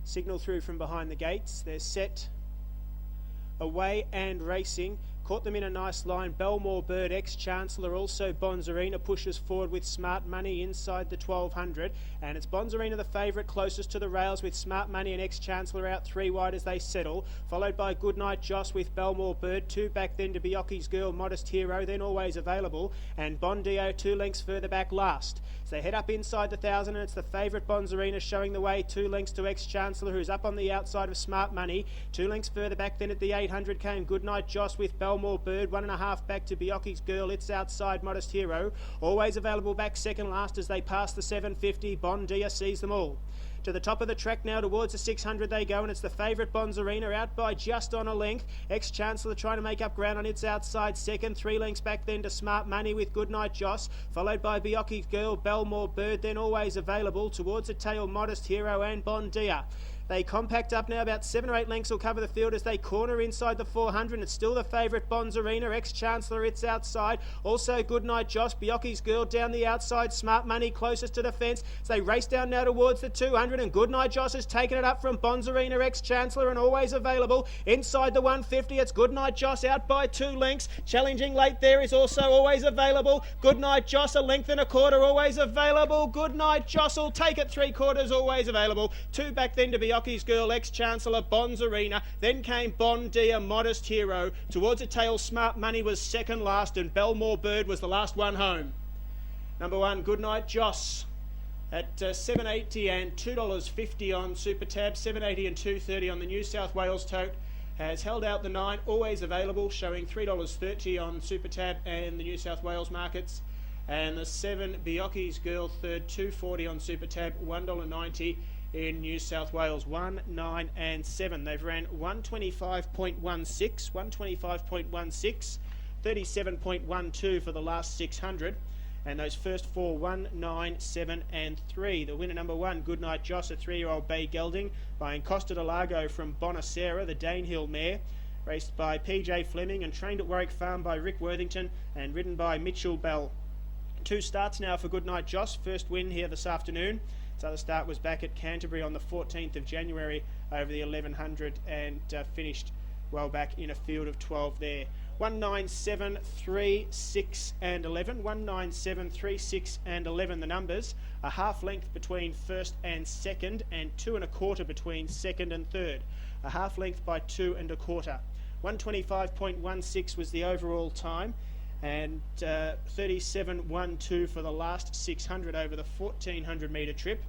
Signal through from behind the gates. They're set, away and racing. Caught them in a nice line. Belmore Bird, ex-Chancellor, also Bonzarina pushes forward with Smart Money inside the 1200. And it's Bonzarina the favourite closest to the rails with Smart Money and ex-Chancellor out 3 wide as they settle. Followed by Goodnight Joss with Belmore Bird. 2 back then to Biocchi's Girl, Modest Hero, then Always Available. And Bondio 2 lengths further back last. So they head up inside the 1000 and it's the favourite Bonzarina showing the way. 2 lengths to ex-Chancellor who's up on the outside of Smart Money. 2 lengths further back then at the 800 came Goodnight Joss with Belmore Bird. 1.5 back to Biocchi's Girl. It's outside Modest Hero. Always Available back second last as they pass the 750. Bondia sees them all. To the top of the track now towards the 600 they go, and it's the favourite Bonzarina out by just on a length. Ex-Chancellor trying to make up ground on its outside second. 3 lengths back then to Smart Money with Goodnight Joss, followed by Biocchi's Girl, Belmore Bird, then Always Available. Towards the tail, Modest Hero and Bondia. They compact up now, about 7 or 8 lengths will cover the field as they corner inside the 400. It's still the favourite Bonzarina, ex-Chancellor, it's outside. Also Goodnight Joss, Biocchi's Girl down the outside, Smart Money closest to the fence. So they race down now towards the 200 and Goodnight Joss has taken it up from Bonzarina, ex-Chancellor and Always Available. Inside the 150, it's Goodnight Joss out by 2 lengths. Challenging late there is also Always Available. Goodnight Joss, 1.25 lengths, Always Available. Goodnight Joss will take it 3/4, Always Available. 2 back then to Biocchi's Girl, ex-Chancellor, Bonzarina. Then came Bondia, Modest Hero. Towards the tail, Smart Money was second last and Belmore Bird was the last one home. Number 1, Goodnight Joss at $7.80 and $2.50 on Super Tab, $7.80 and $2.30 on the New South Wales tote. Has held out the 9, Always Available, showing $3.30 on Super Tab and the New South Wales markets. And the 7, Biocchi's Girl, third, $2.40 on Super Tab, $1.90 in New South Wales. 1, 9 and 7. They've ran 125.16, 125.16, 37.12 for the last 600. And those first 4, 1, 9, 7 and 3. The winner number 1, Goodnight Joss, a 3-year-old bay gelding by Costa de Lago from Bonacera, the Danehill mare. Raced by PJ Fleming and trained at Warwick Farm by Rick Worthington and ridden by Mitchell Bell. 2 starts now for Goodnight Joss. First win here this afternoon. Its other start was back at Canterbury on the 14th of January over the 1100 and finished well back in a field of 12 there. 1, 9, 7, 3, 6 and 11. 1, 9, 7, 3, 6 and 11 the numbers. A half length between first and second and 2 1/4 between second and third. A half length by 2 1/4. 125.16 was the overall time. And 37.12 for the last 600 over the 1400 metre trip.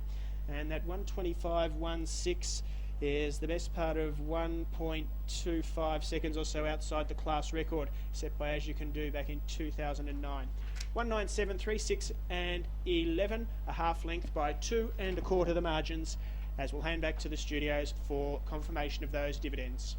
And that 125.16 is the best part of 1.25 seconds or so outside the class record set by As You Can Do back in 2009. 197, 3, 6 and 11, a half length by 2 1/4 the margins, as we'll hand back to the studios for confirmation of those dividends.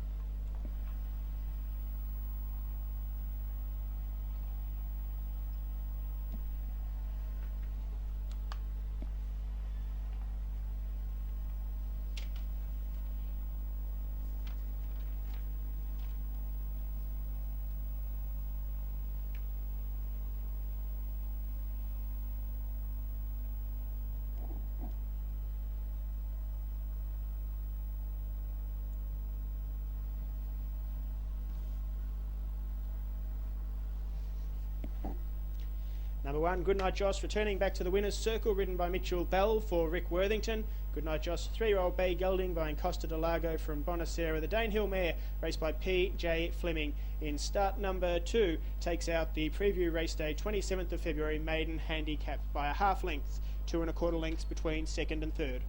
Number 1, Goodnight Joss, returning back to the winner's circle, ridden by Mitchell Bell for Rick Worthington. Goodnight Joss, 3-year-old bay gelding by Costa de Lago from Bonacera. The Danehill mare, raced by P.J. Fleming. In start number 2, takes out the preview race day, 27th of February, maiden handicap by a half length, 2 1/4 lengths between second and third.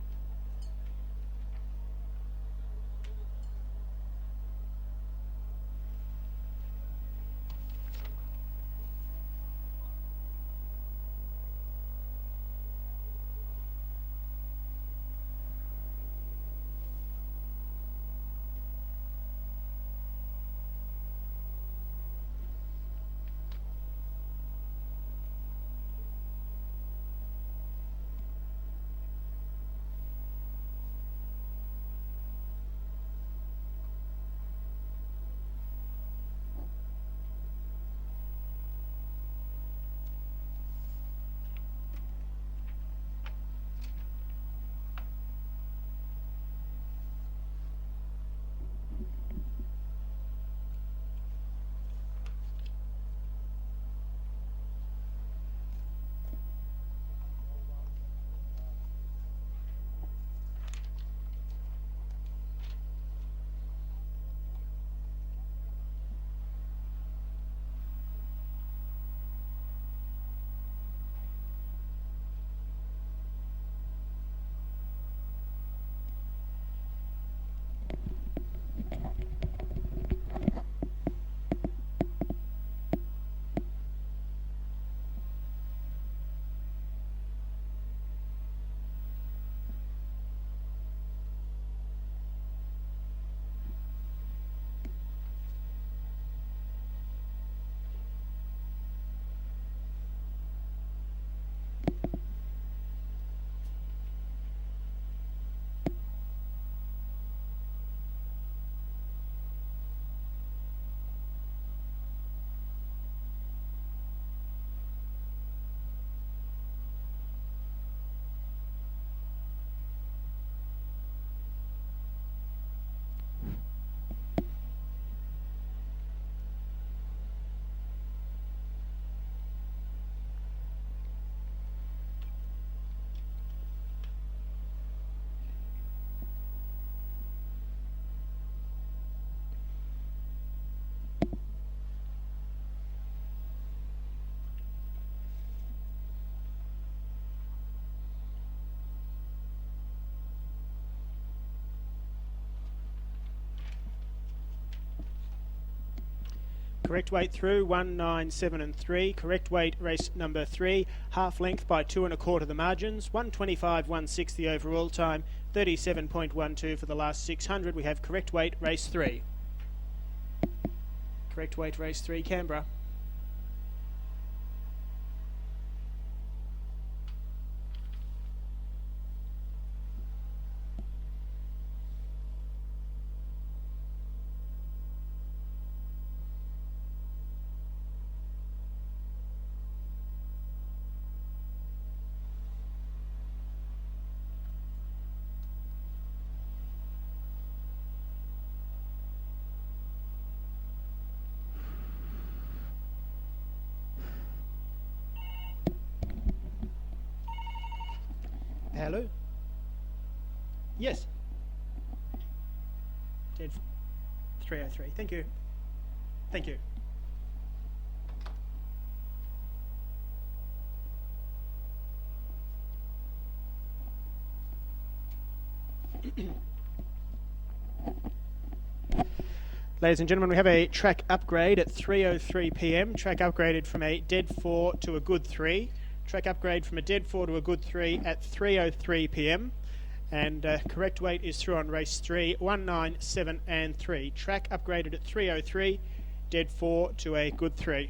Correct weight through 197 and 3. Correct weight race number 3. Half length by 2 1/4 the margins. 125 160 overall time. 37.12 for the last 600. We have correct weight race 3. Correct weight race 3 Canberra. Hello? Yes. Dead 303. Thank you. Thank you. Ladies and gentlemen, we have a track upgrade at 3:03 p.m. Track upgraded from a dead 4 to a good 3. Track upgrade from a dead 4 to a good 3 at 3:03 p.m. And correct weight is through on race 3, 197 and 3. Track upgraded at 3:03, dead 4 to a good 3.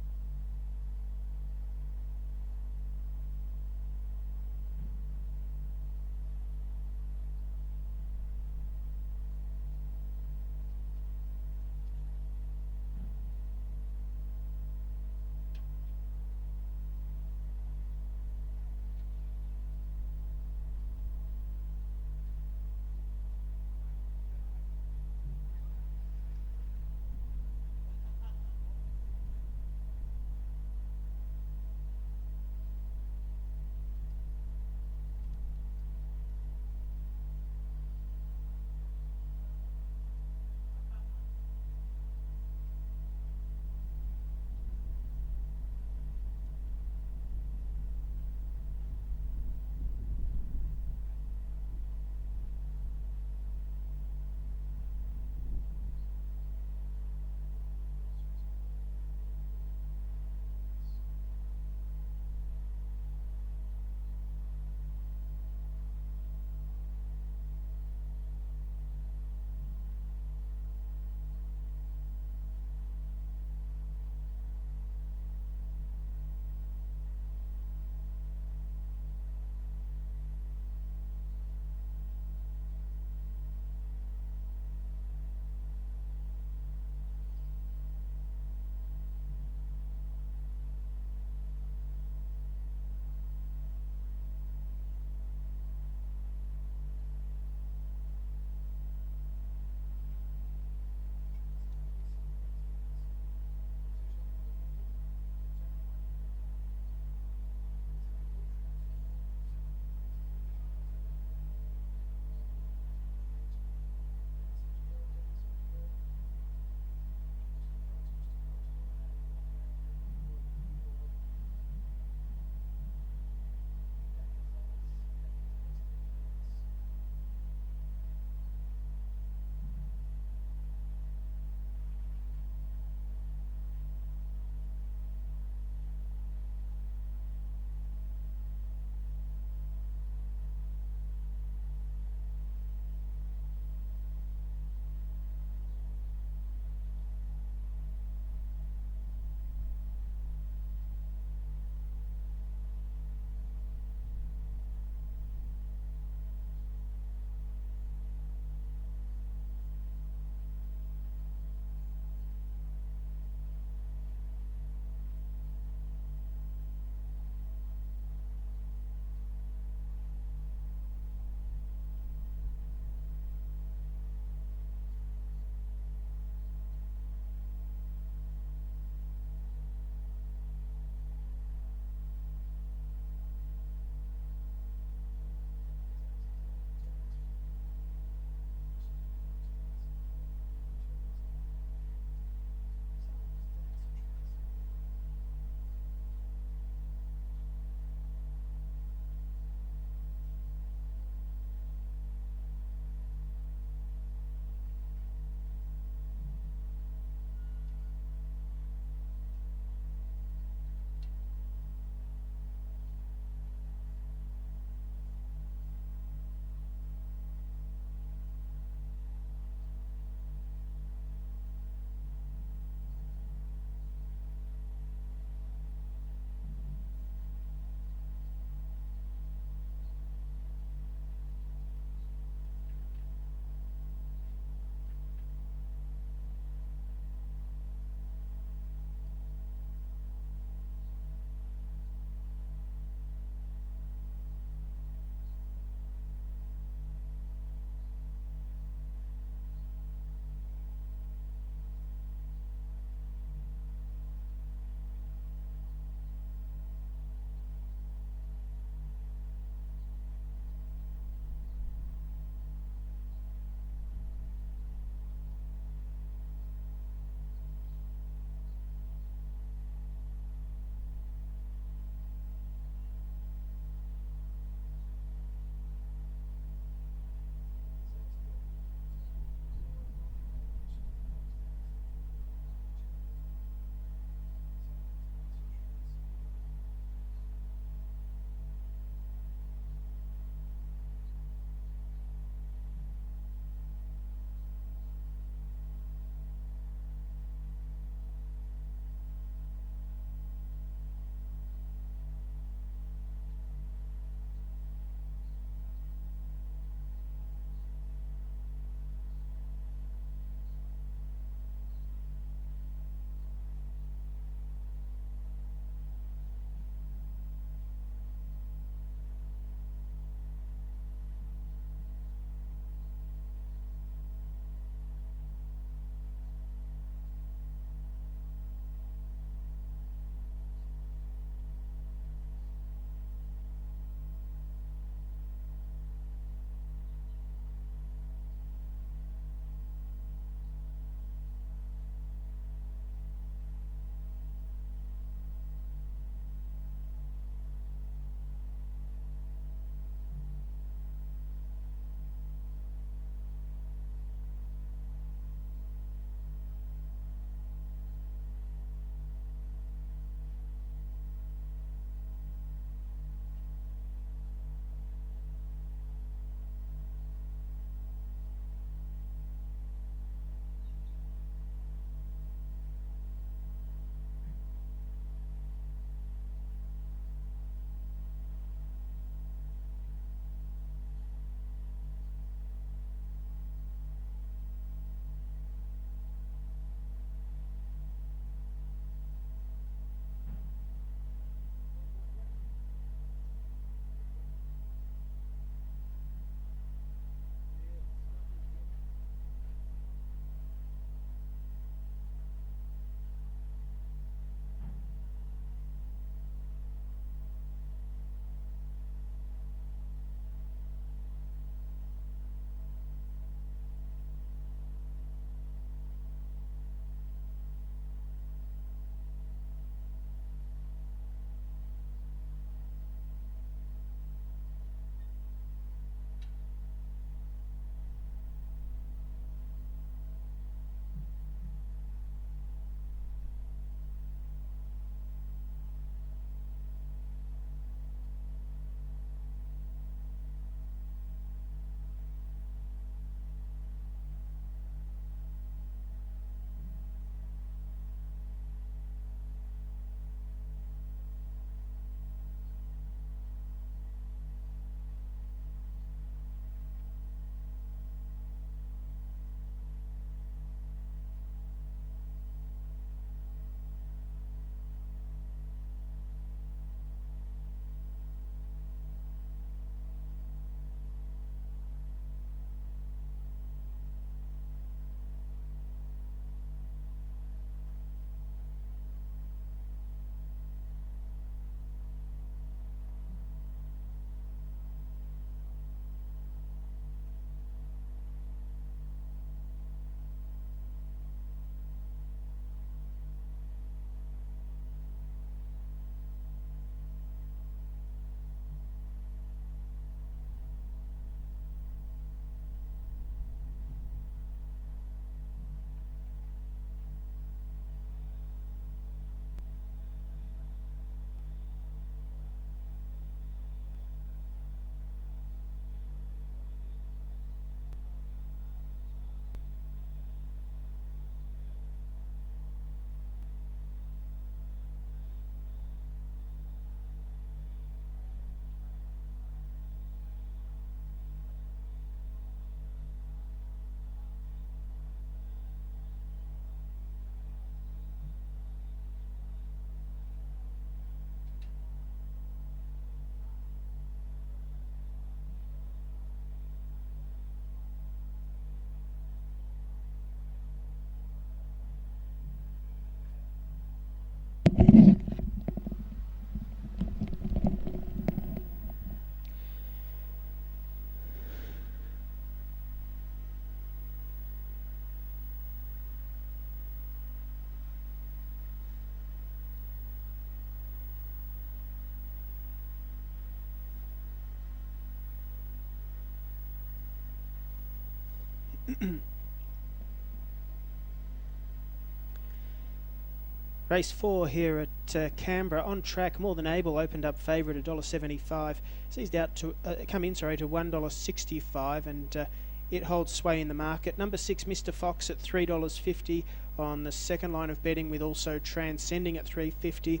Race 4 here at Canberra, on track, More Than Able, opened up favourite $1.75, seized out to come in to $1.65, and it holds sway in the market. Number 6, Mr. Fox at $3.50 on the second line of betting, with also Transcending at $3.50,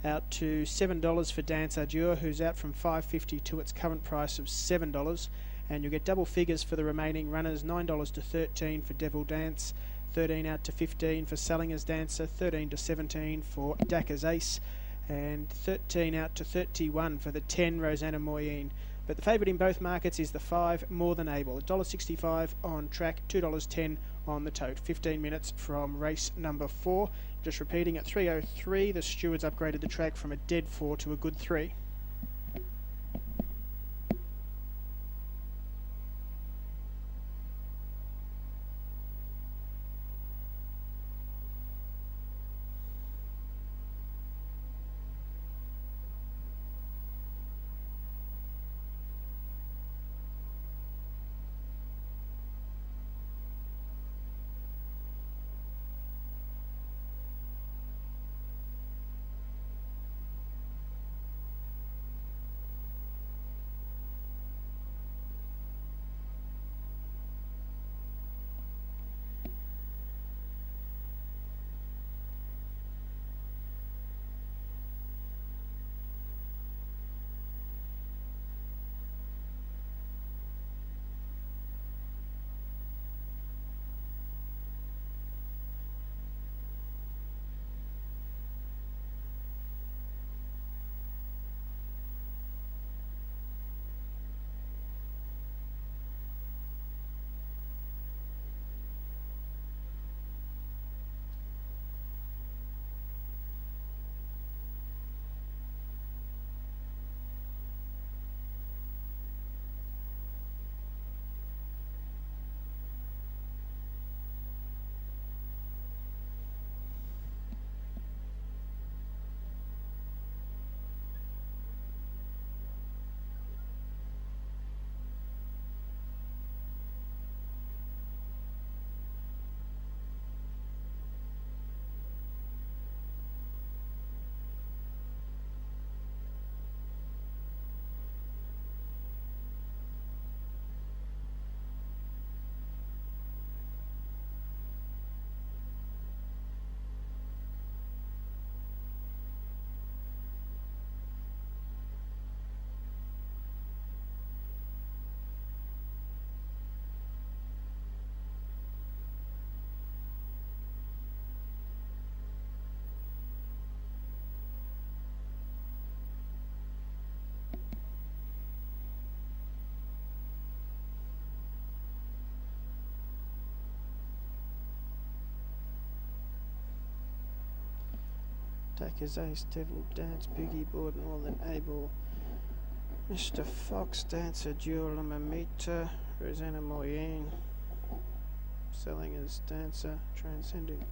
out to $7 for Dance Adure, who's out from $5.50 to its current price of $7, and you'll get double figures for the remaining runners, $9 to $13 for Devil Dance, 13 out to 15 for Salinger's Dancer, 13 to 17 for Dacker's Ace, and 13 out to 31 for the 10 Rosanna Moyenne. But the favourite in both markets is the 5 More Than Able, $1.65 on track, $2.10 on the tote. 15 minutes from race number 4. Just repeating, at 3:03, the stewards upgraded the track from a dead 4 to a good 3. Dacker's Ace, Devil Dance, Boogie Board, More Than Able, Mr. Fox, Dancer, Duel, Mamita, Rosanna Moyenne, Salinger's Dancer, Transcending.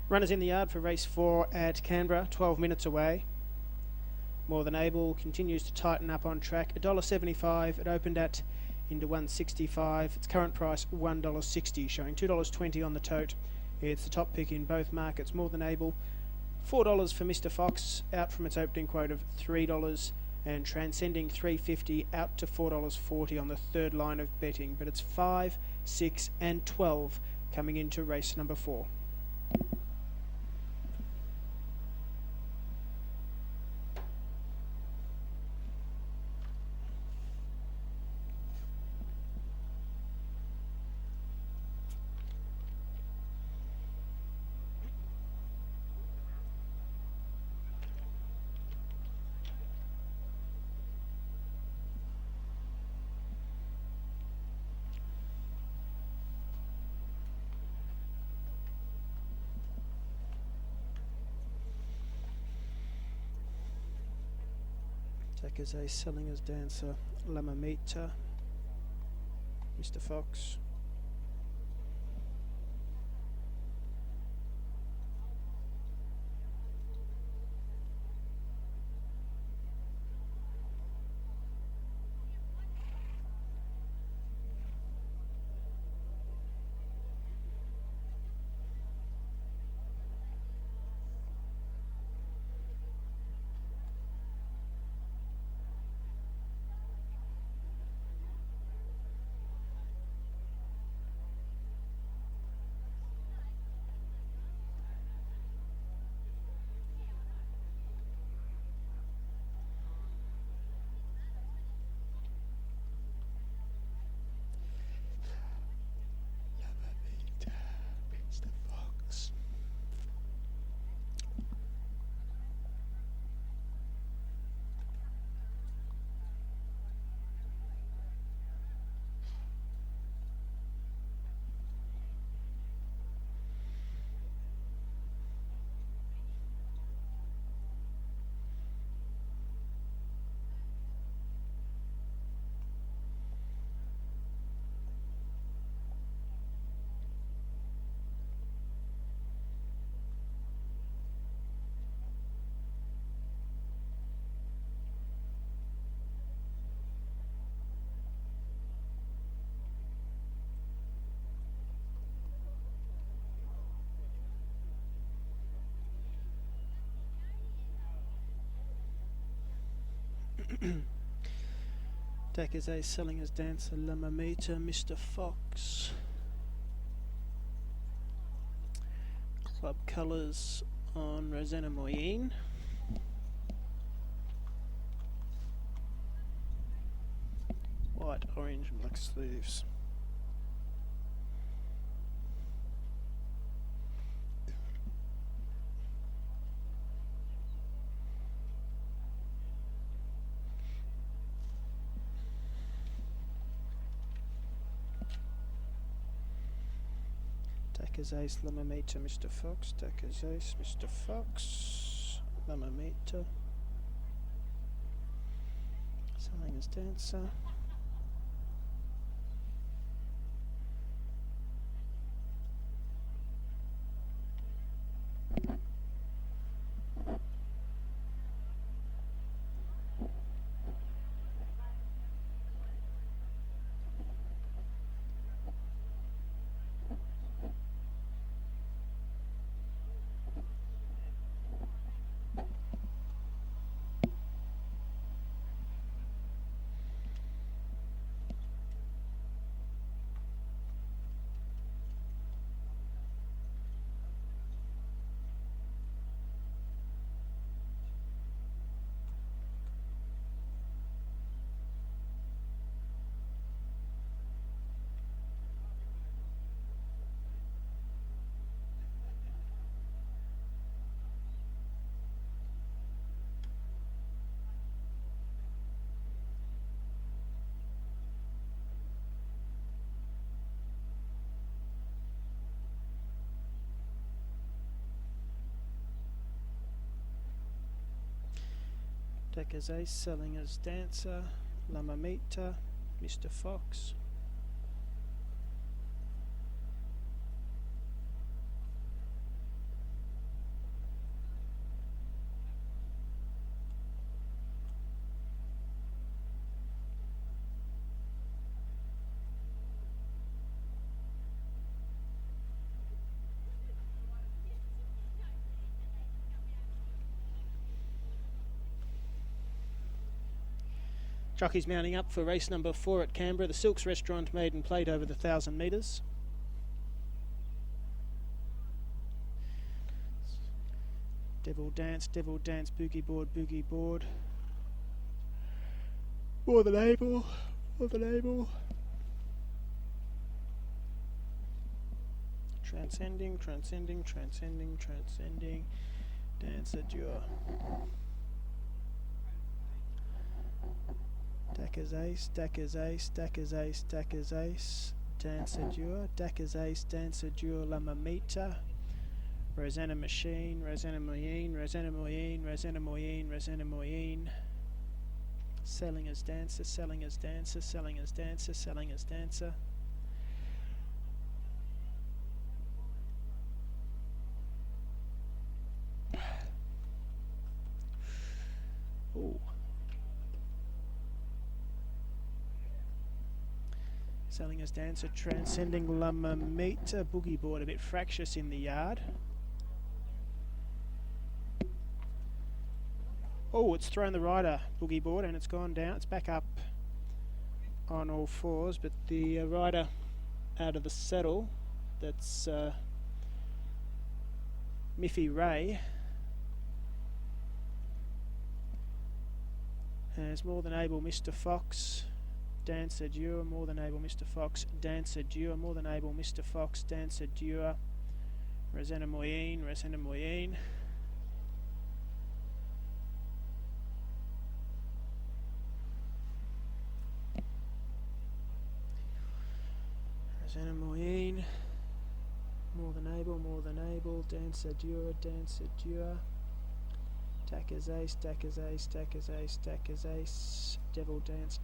Runners in the yard for race 4 at Canberra, 12 minutes away. More Than Able continues to tighten up on track. $1.75. It opened at into $1.65. Its current price $1.60, showing $2.20 on the tote. It's the top pick in both markets. More Than Able, $4 for Mr. Fox, out from its opening quote of $3, and Transcending $3.50, out to $4.40 on the third line of betting. But it's 5 6 and 12 coming into race number 4. Attackers Ace, selling as Dancer, Lamamita, Mr. Fox. Attackers Ace, selling as Dancer, Lamamita, Mr. Fox. Club colours on Rosanna Moyenne. White, orange and black sleeves. Attackers Ace, Lamamita, Mr. Fox. Attackers Ace, Mr. Fox. Lamamita. Selling as Dancer. Attackers Ace, selling as Dancer, Lamamita, Mr. Fox. Jockeys mounting up for race number 4 at Canberra. The Silks Restaurant Maiden played over the 1,000 metres. Devil Dance, Boogie Board. More than able. Transcending. Dancer Dure. Dacker's Ace. Dancer Dure. Dacker's Ace, Dancer Dure, La Mamita. Rosanna Machine. Selling as Dancer. Ooh. Selling as Dancer, Transcending La Mamita. Boogie Board a bit fractious in the yard. Oh, it's thrown the rider, Boogie Board, and it's gone down. It's back up on all fours, but the rider out of the saddle, that's Miffy Ray, has more than able Mr. Fox. Dancer Dure, more than able Mr. Fox. Dancer Dure, more than able Mr. Fox. Dancer Dure. Rosanna Moyenne. Rosanna Moyenne, more than able. Dancer Dure. Dacker's Ace. Devil Dance.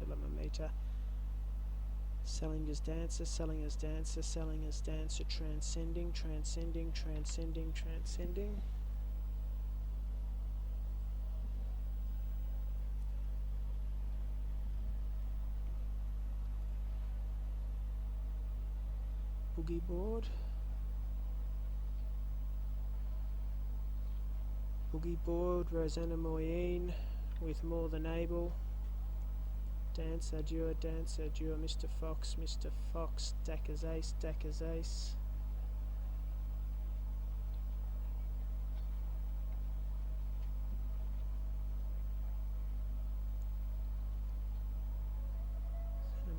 Lamamita. Selling as Dancer. Transcending. Boogie Board, Rosanna Moyenne with more than able. Dancer Dure, Mr. Fox, Dacker's Ace.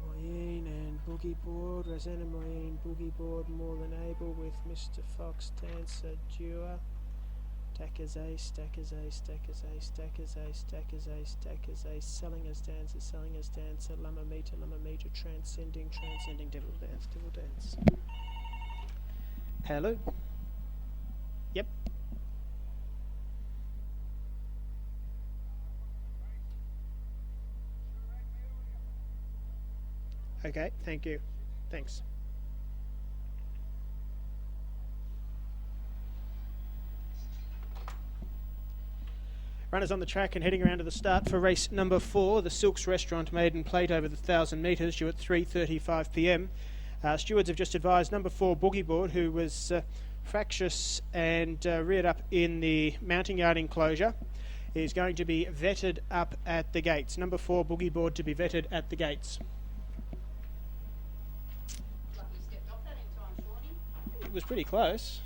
Moyenne and Boogie Board, Rosanna Moyenne, Boogie Board, more than able with Mr. Fox, Dancer Dure. Dacker's Ace, selling as Dancer, Lamamita, transcending, Devil Dance. Hello? Yep. Okay, thank you. Thanks. Runners on the track and heading around to the start for race number 4. The Silks Restaurant Maiden plate over the 1,000 metres, due at 3:35 p.m. Stewards have just advised number 4 Boogie Board, who was fractious and reared up in the mounting yard enclosure, is going to be vetted up at the gates. Number 4 Boogie Board to be vetted at the gates. It was pretty close.